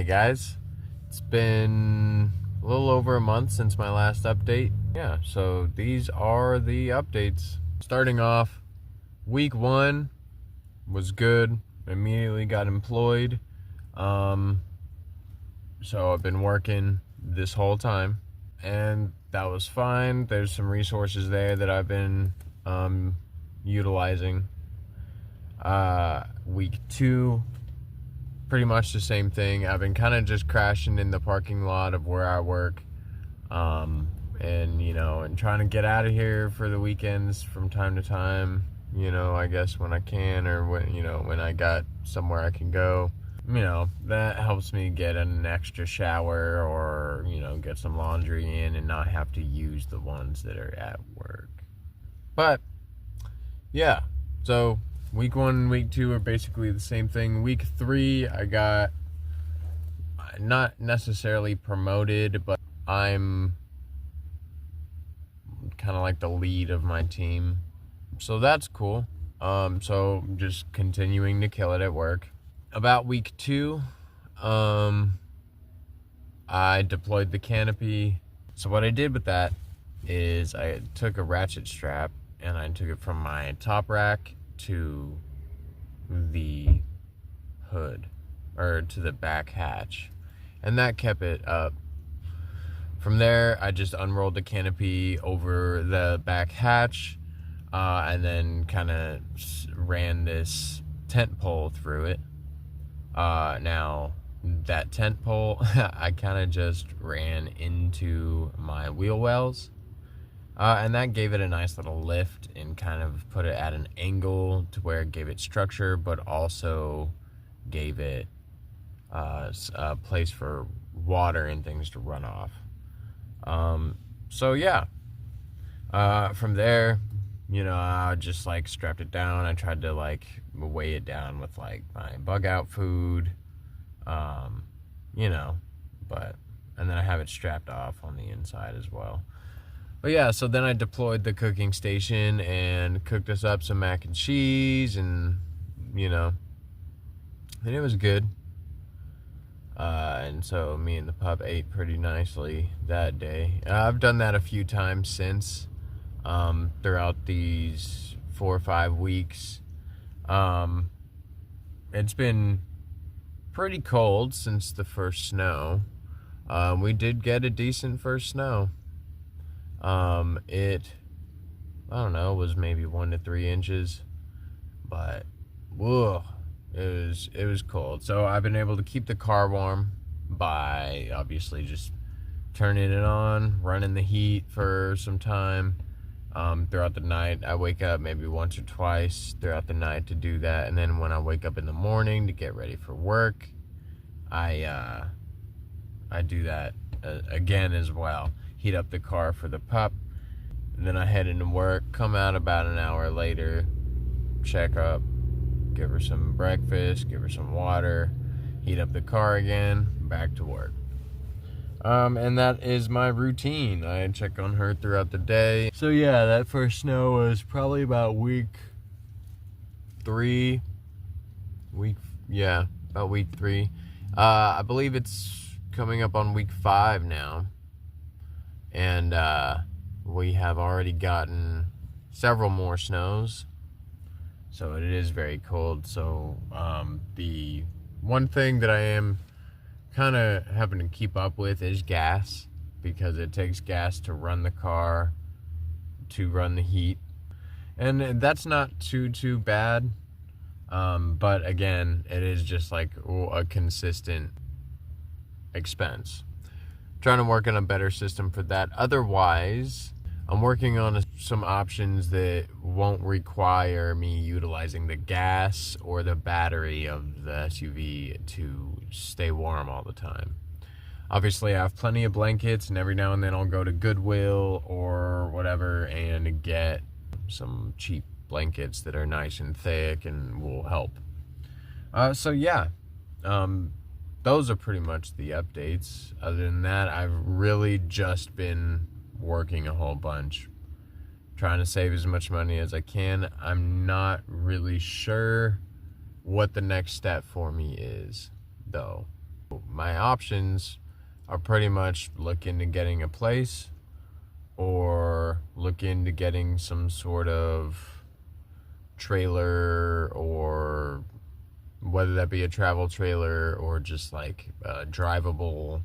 Hey guys, it's been a little over a month since my last update. Yeah, so these are the updates. Starting off, week 1 was good. Immediately got employed. So I've been working this whole time, and that was fine. There's some resources there that I've been utilizing. Week 2, pretty much the same thing. I've been kind of just crashing in the parking lot of where I work, and trying to get out of here for the weekends from time to time, I guess when I can, or when I got somewhere I can go. That helps me get an extra shower or, get some laundry in and not have to use the ones that are at work. But, yeah, so week 1 and week 2 are basically the same thing. Week 3, I got not necessarily promoted, but I'm kind of like the lead of my team. So that's cool. So just continuing to kill it at work. About week 2, I deployed the canopy. So what I did with that is I took a ratchet strap and I took it from my top rack to the hood, or to the back hatch, and that kept it up. From there, I just unrolled the canopy over the back hatch, and then kind of ran this tent pole through it. Now that tent pole, I kind of just ran into my wheel wells. And that gave it a nice little lift and kind of put it at an angle to where it gave it structure, but also gave it a place for water and things to run off. So yeah, from there, I just strapped it down. I tried to weigh it down with my bug out food, and then I have it strapped off on the inside as well. But yeah, so then I deployed the cooking station and cooked us up some mac and cheese, and and it was good. And so me and the pup ate pretty nicely that day. I've done that a few times since, throughout these 4 or 5 weeks. It's been pretty cold since the first snow. We did get a decent first snow. It was maybe 1 to 3 inches, but whoa, it was cold. So I've been able to keep the car warm by obviously just turning it on, running the heat for some time, throughout the night. I wake up maybe once or twice throughout the night to do that, and then when I wake up in the morning to get ready for work, I do that again as well. Heat up the car for the pup, and then I head into work, come out about an hour later, check up, give her some breakfast, give her some water, heat up the car again, back to work. And that is my routine. I check on her throughout the day. So yeah, that first snow was probably about week 3. About week 3. I believe it's coming up on week 5 now. And we have already gotten several more snows, so it is very cold. So the one thing that I am kind of having to keep up with is gas, because it takes gas to run the car, to run the heat, and that's not too bad, but again, it is just a consistent expense. Trying to work on a better system for that. Otherwise, I'm working on some options that won't require me utilizing the gas or the battery of the SUV to stay warm all the time. Obviously, I have plenty of blankets, and every now and then I'll go to Goodwill or whatever and get some cheap blankets that are nice and thick and will help. So yeah, those are pretty much the updates. Other than that, I've really just been working a whole bunch, trying to save as much money as I can. I'm not really sure what the next step for me is, though. my options are pretty much look into getting a place or look into getting some sort of trailer, or whether that be a travel trailer or just like a drivable,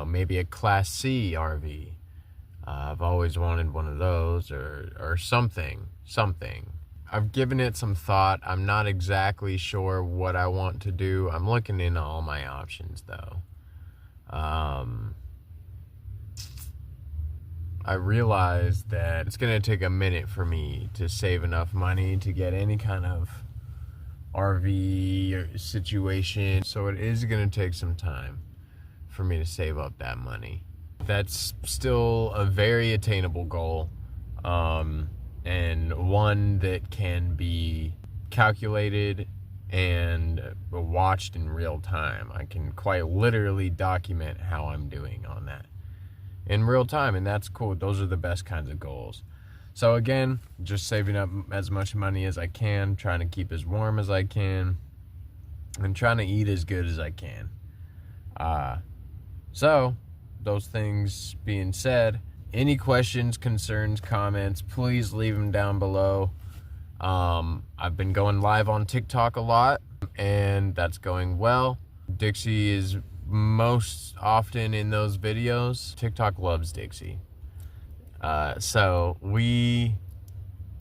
maybe a Class C RV. I've always wanted one of those, or something. I've given it some thought. I'm not exactly sure what I want to do. I'm looking into all my options, though. I realize that it's going to take a minute for me to save enough money to get any kind of RV situation. So it is going to take some time for me to save up that money. That's still a very attainable goal, and one that can be calculated and watched in real time. I can quite literally document how I'm doing on that in real time, and that's cool. Those are the best kinds of goals. So again, just saving up as much money as I can, trying to keep as warm as I can, and trying to eat as good as I can. So those things being said, any questions, concerns, comments, please leave them down below. I've been going live on TikTok a lot, and that's going well. Dixie is most often in those videos. TikTok loves Dixie. So we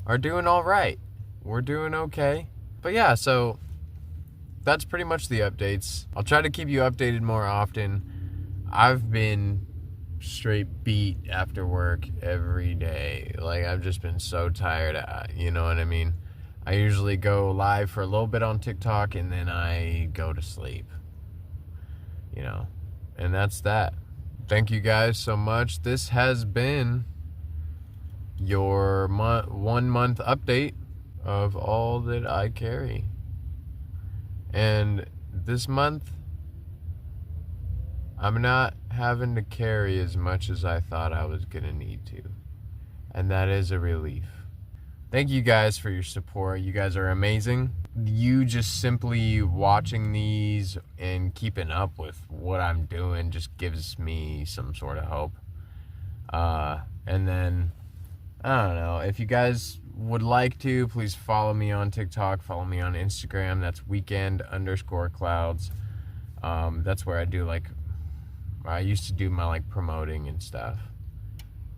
are doing all right. We're doing okay. But yeah, so that's pretty much the updates. I'll try to keep you updated more often. I've been straight beat after work every day. Like, I've just been so tired. You know what I mean? I usually go live for a little bit on TikTok and then I go to sleep. And that's that. Thank you guys so much. This has been your 1 month update of all that I carry. And this month, I'm not having to carry as much as I thought I was going to need to. And that is a relief. Thank you guys for your support. You guys are amazing. You just simply watching these and keeping up with what I'm doing just gives me some sort of hope. And then, I don't know, if you guys would like to, please follow me on TikTok, follow me on Instagram. That's weekend_clouds. That's where I used to do my promoting and stuff.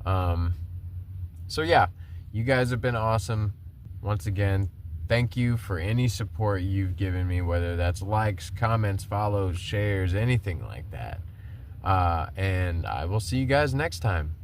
So yeah, you guys have been awesome. Once again, thank you for any support you've given me, whether that's likes, comments, follows, shares, anything like that. And I will see you guys next time.